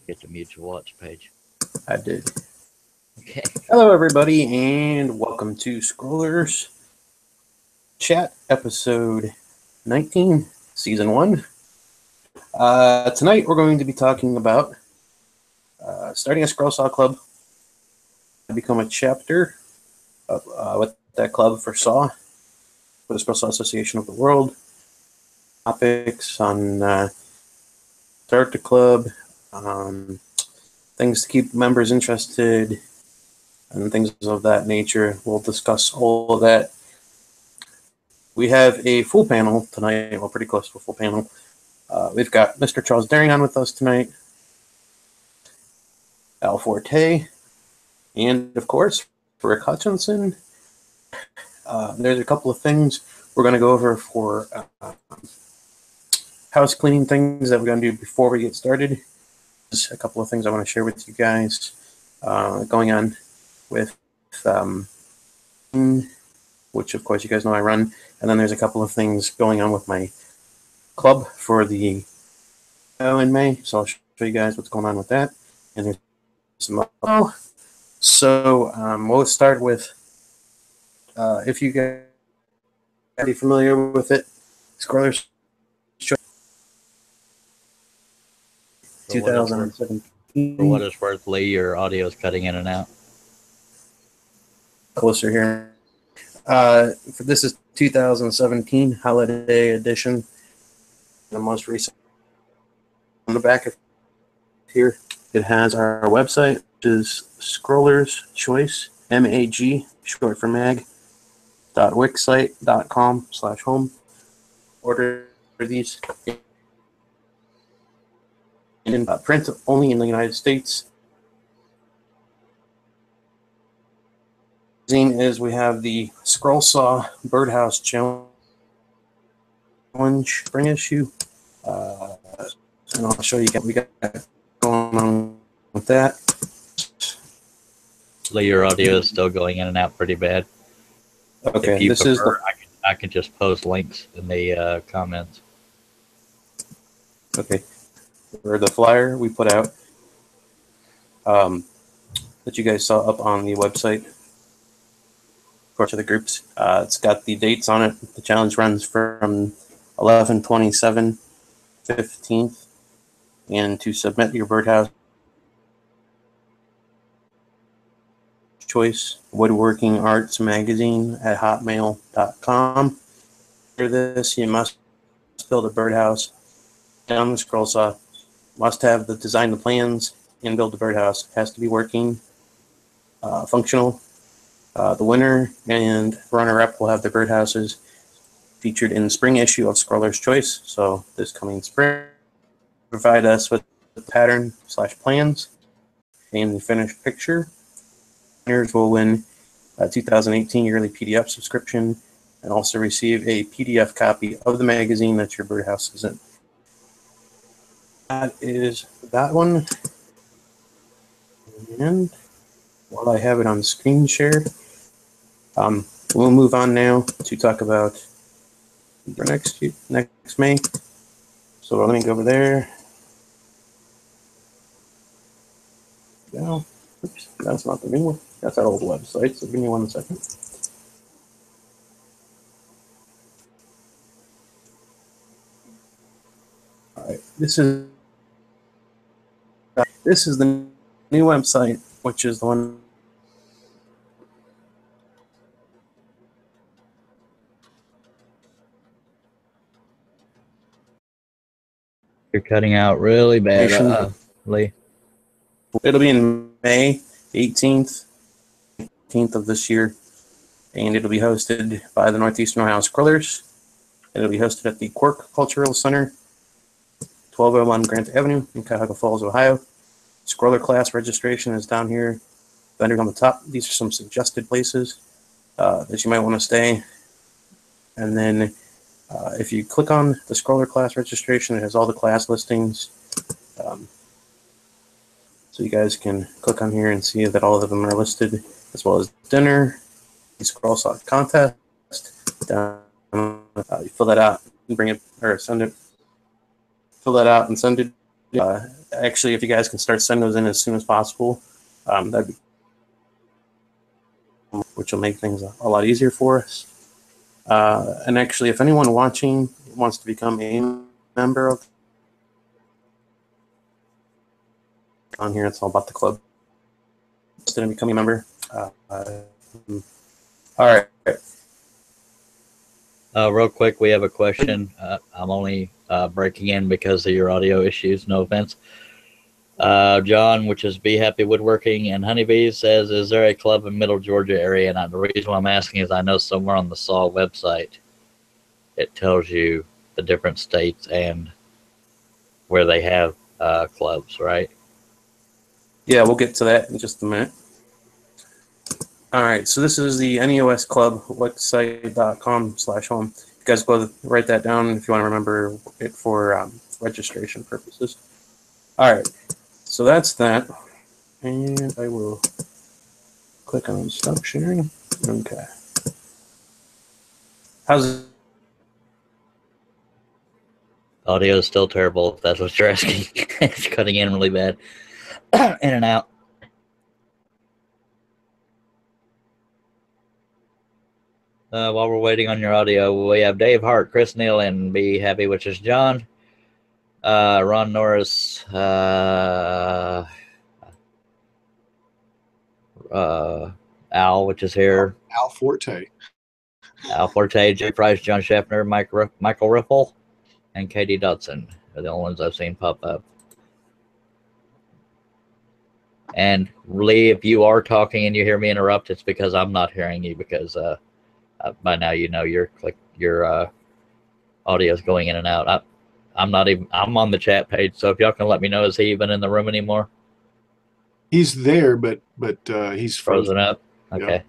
Get to mute your watch page. I did. Okay. Hello, everybody, and welcome to Scrollers Chat, episode 19, season 1. Tonight, we're going to be talking about starting a Scroll Saw club, become a chapter of what that club for Saw, for the Scroll Saw Association of the World, topics on start the club, things to keep members interested, and things of that nature. We'll discuss all of that. We have a full panel tonight. We're pretty close to a full panel. We've got Mr. Charles Daring on with us tonight, Al Forte, and of course, Rick Hutchinson. There's a couple of things we're going to go over for house cleaning things that we're going to do before we get started. Just a couple of things I want to share with you guys going on with which of course you guys know I run, and then there's a couple of things going on with my club for the in May, so I'll show you guys what's going on with that. And there's some we'll start with if you guys are familiar with it, Scrollers 2017. For what it's worth, Lee, your audio is cutting in and out. Closer here. This is 2017 holiday edition. The most recent. On the back of here, it has our website, which is Scrollers Choice, MAG, short for mag, .wixsite.com/home. Order these in print only in the United States. Is we have the Scroll Saw Birdhouse Challenge spring issue, and I'll show you what we got going on with that. Lee, your audio is still going in and out pretty bad. Okay, if you this prefer, is I can just post links in the comments. Okay, for the flyer we put out that you guys saw up on the website. Course of the groups. It's got the dates on it. The challenge runs from 11/27, 15th, and to submit your birdhouse choice, Woodworking Arts Magazine at hotmail.com. For this, you must build a birdhouse down the Scroll Saw. Must have the design, the plans, and build the birdhouse. It has to be working, functional. The winner and runner-up will have the birdhouses featured in the spring issue of Scroller's Choice. So this coming spring, provide us with the pattern/plans and the finished picture. Winners will win a 2018 yearly PDF subscription and also receive a PDF copy of the magazine that your birdhouse is in. That is that one. And while I have it on screen share, we'll move on now to talk about next May. So let me go over there. No, oops, that's not the new one. That's our old website. So give me 1 second. All right, this is the new website, which is the one. You're cutting out really bad, Lee. It'll be in May 18th of this year, and it'll be hosted by the Northeastern Ohio Scrollers. It'll be hosted at the Quirk Cultural Center, 1201 Grant Avenue in Cuyahoga Falls, Ohio. Scroller class registration is down here, vendors on the top. These are some suggested places that you might want to stay. And then if you click on the Scroller class registration, it has all the class listings. So you guys can click on here and see that all of them are listed, as well as dinner, the Scroll Saw contest. You fill that out and bring it, or send it. Fill that out and send it Actually, if you guys can start sending those in as soon as possible, that'd be, which will make things a lot easier for us. And actually, if anyone watching wants to become a member of on here, it's all about the club. Instead of becoming a member. All right. Real quick, we have a question. I'm only breaking in because of your audio issues. No offense. John, which is Be Happy Woodworking and Honeybees, says, is there a club in Middle Georgia area? And the reason why I'm asking is I know somewhere on the SAW website it tells you the different states and where they have clubs, right? Yeah, we'll get to that in just a minute. All right, so this is the NEOS Club website.com/home. You guys go write that down if you want to remember it for registration purposes. All right, so that's that. And I will click on stop sharing. Okay. How's it? Audio is still terrible, if that's what you're asking. It's cutting in really bad. In and out. While we're waiting on your audio, we have Dave Hart, Chris Neal, and Be Happy, which is John. Ron Norris, Al, which is here. Al Forte. Al Forte, Jay Price, John Schaffner, Michael Riffle, and Katie Dodson are the only ones I've seen pop up. And Lee, if you are talking and you hear me interrupt, it's because I'm not hearing you, because by now you know your audio is going in and out. I'm on the chat page, so if y'all can let me know, is he even in the room anymore? He's there, but he's Frozen up. Okay.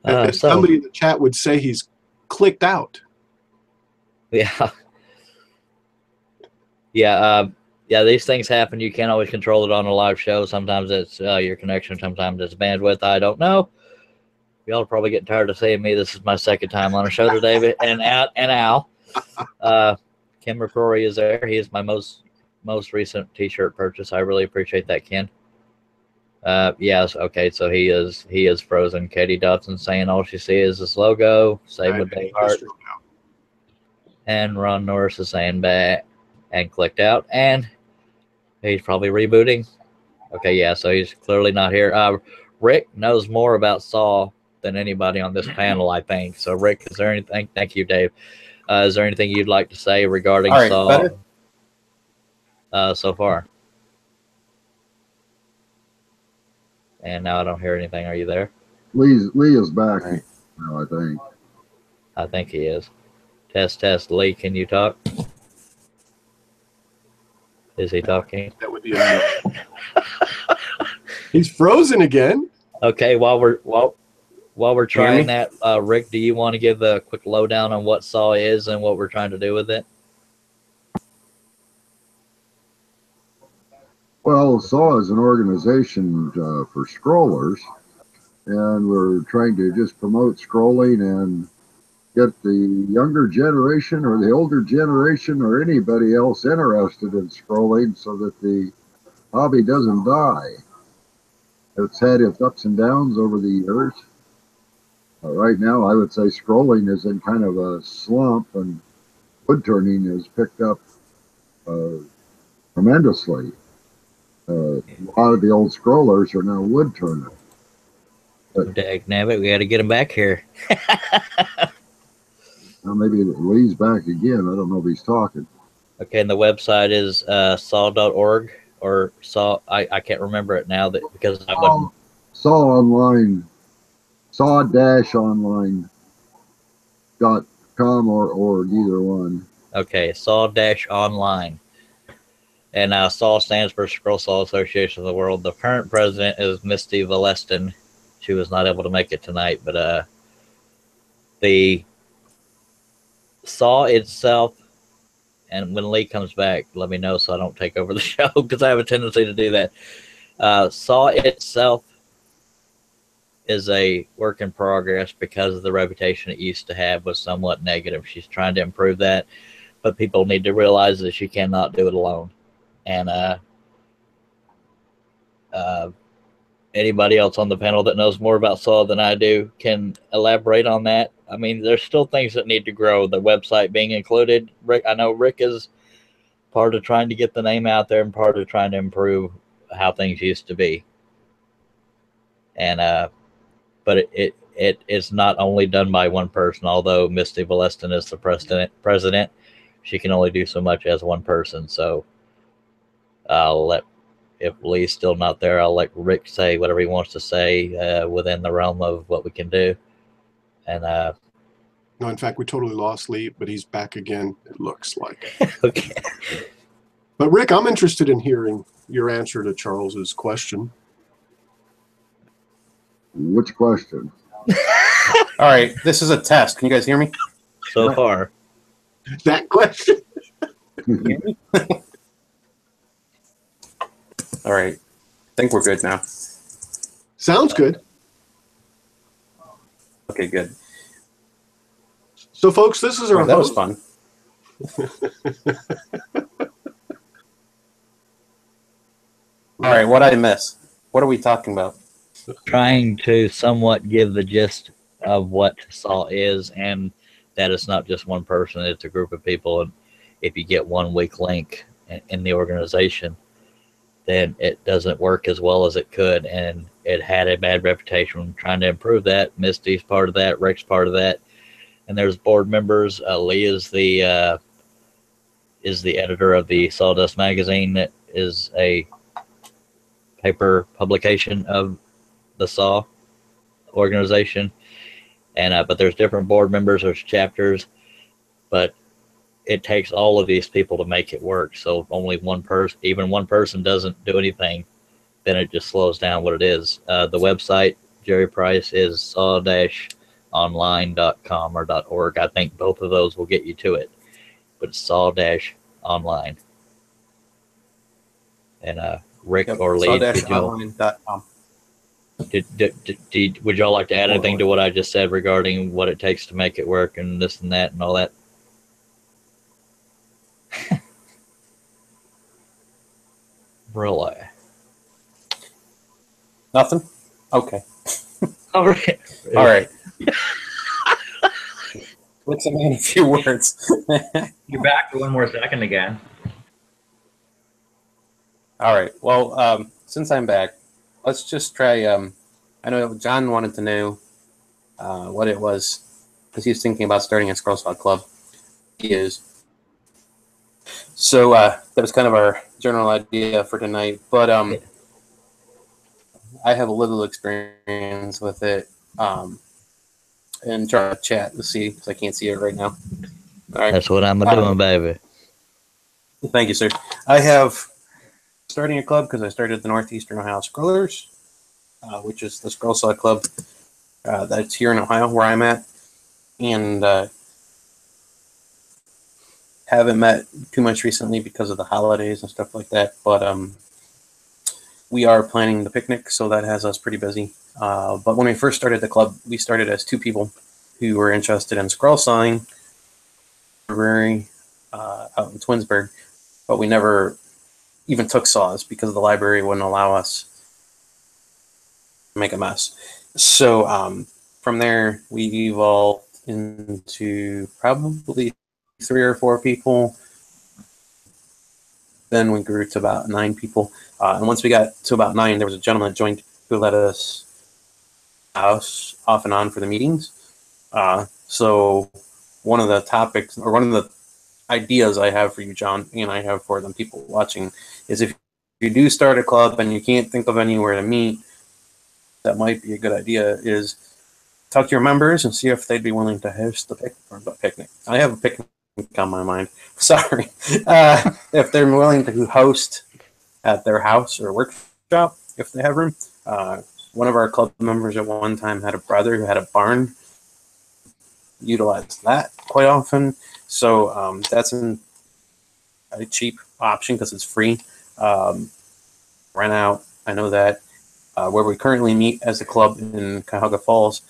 So somebody in the chat would say he's clicked out. Yeah. Yeah, these things happen. You can't always control it on a live show. Sometimes it's your connection. Sometimes it's bandwidth. I don't know. Y'all are probably getting tired of saying me. This is my second time on a show today. And Al. Ken McCrory is there. He is my most recent T-shirt purchase. I really appreciate that, Ken. Yes. Okay. So he is frozen. Katie Dodson saying all she sees is this logo. Same with Dave Hart. And Ron Norris is saying back and clicked out. And he's probably rebooting. Okay. Yeah. So he's clearly not here. Rick knows more about SAW than anybody on this panel, I think. So Rick, is there anything? Thank you, Dave. Is there anything you'd like to say regarding SAW so far? And now I don't hear anything. Are you there? Lee is back now, I think. I think he is. Test. Lee, can you talk? Is he talking? That would be a He's frozen again. Okay, while we're trying that, Rick, do you want to give a quick lowdown on what SAW is and what we're trying to do with it? Well, SAW is an organization for scrollers, and we're trying to just promote scrolling and get the younger generation or the older generation or anybody else interested in scrolling so that the hobby doesn't die. It's had its ups and downs over the years. Right now, I would say scrolling is in kind of a slump, and wood turning has picked up tremendously. A lot of the old scrollers are now wood turners. Dagnabbit, we got to get him back here. Now maybe Lee's back again. I don't know if he's talking. Okay, and the website is SAW.org or SAW. I can't remember it now because I wasn't. SAW online. SAW-online.com or org, either one. Okay, SAW-online. And SAW stands for Scroll Saw Association of the World. The current president is Misty Valestin. She was not able to make it tonight, but the SAW itself, and when Lee comes back, let me know so I don't take over the show because I have a tendency to do that. SAW itself is a work in progress because of the reputation it used to have was somewhat negative. She's trying to improve that, but people need to realize that she cannot do it alone. And anybody else on the panel that knows more about SAW than I do can elaborate on that. I mean, there's still things that need to grow. The website being included. Rick, I know Rick is part of trying to get the name out there and part of trying to improve how things used to be. And but it is not only done by one person. Although Misty Valestin is the president, she can only do so much as one person. So I'll let, if Lee's still not there, I'll let Rick say whatever he wants to say within the realm of what we can do. And No, in fact, we totally lost Lee, but he's back again, it looks like. okay. But Rick, I'm interested in hearing your answer to Charles's question. Which question? All right, this is a test. Can you guys hear me? So far. That question? All right. I think we're good now. Sounds good. Okay, good. So, folks, this is our That was host. fun. All right, what did I miss? What are we talking about? Trying to somewhat give the gist of what SAW is, and that it's not just one person, it's a group of people. And if you get one weak link in the organization, then it doesn't work as well as it could. And it had a bad reputation. Trying to improve that. Misty's part of that. Rick's part of that. And there's board members. Lee is the editor of the Sawdust magazine, that is a paper publication of the SAW organization. And but there's different board members, there's chapters, but it takes all of these people to make it work. So if only one person, even one person, doesn't do anything, then it just slows down what it is. The website, Jerry Price, is saw-online.com or .org. I think both of those will get you to it, but it's saw-online. And Rick or Lee, saw-online.com. would y'all like to add anything to what I just said regarding what it takes to make it work and this and that and all that? Really? Nothing? Okay. All right. All right. What's in a few words? You're back for one more second again. All right. Well, since I'm back, let's just try. I know John wanted to know what it was because he's thinking about starting a Scroll Saw Club. He is. So that was kind of our general idea for tonight. But I have a little experience with it. And try to chat to see because I can't see it right now. All right. That's what I'm doing, baby. Thank you, sir. I have starting a club because I started the Northeastern Ohio Scrollers, which is the Scroll Saw Club that's here in Ohio where I'm at. And haven't met too much recently because of the holidays and stuff like that. But we are planning the picnic, so that has us pretty busy. But when we first started the club, we started as two people who were interested in scroll sawing library out in Twinsburg, but we never even took saws because the library wouldn't allow us to make a mess. So from there, we evolved into probably 3 or 4 people. Then we grew to about 9 people. And once we got to about 9, there was a gentleman that joined who let us house off and on for the meetings. So one of the topics, or one of the ideas I have for you, John, and I have for the people watching, is if you do start a club and you can't think of anywhere to meet, that might be a good idea, is talk to your members and see if they'd be willing to host the picnic. I have a picnic on my mind. Sorry. If they're willing to host at their house or workshop, if they have room. One of our club members at one time had a brother who had a barn. Utilized that quite often. So that's a cheap option because it's free. Rent out. I know that. Where we currently meet as a club in Cuyahoga Falls